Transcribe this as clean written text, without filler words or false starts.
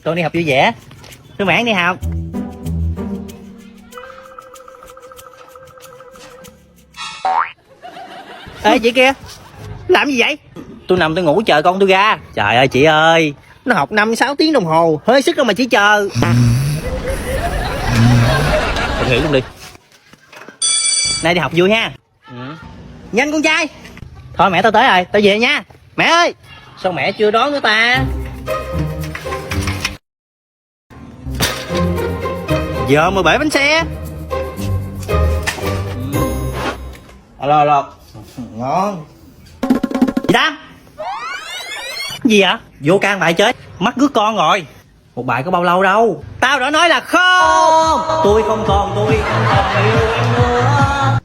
Con đi học vui vẻ. Tôi mãn đi học. Ê chị kia, làm gì vậy? Tôi nằm tôi ngủ chờ con tôi ra. Trời ơi chị ơi, nó học 5-6 tiếng đồng hồ, hơi sức đâu mà chỉ chờ. Tôi nghỉ luôn đi. Nay đi học vui ha. Nhanh con trai. Thôi mẹ tao tới rồi, tao về nha. Mẹ ơi, sao mẹ chưa đón nữa ta? Giờ mà bể bánh xe. Alo alo. Ngon. Gì Tam? Gì vậy? Vô can bài chơi. Mắc cướp con rồi. Một bài có bao lâu đâu. Tao đã nói là không. Tôi không còn yêu em nữa.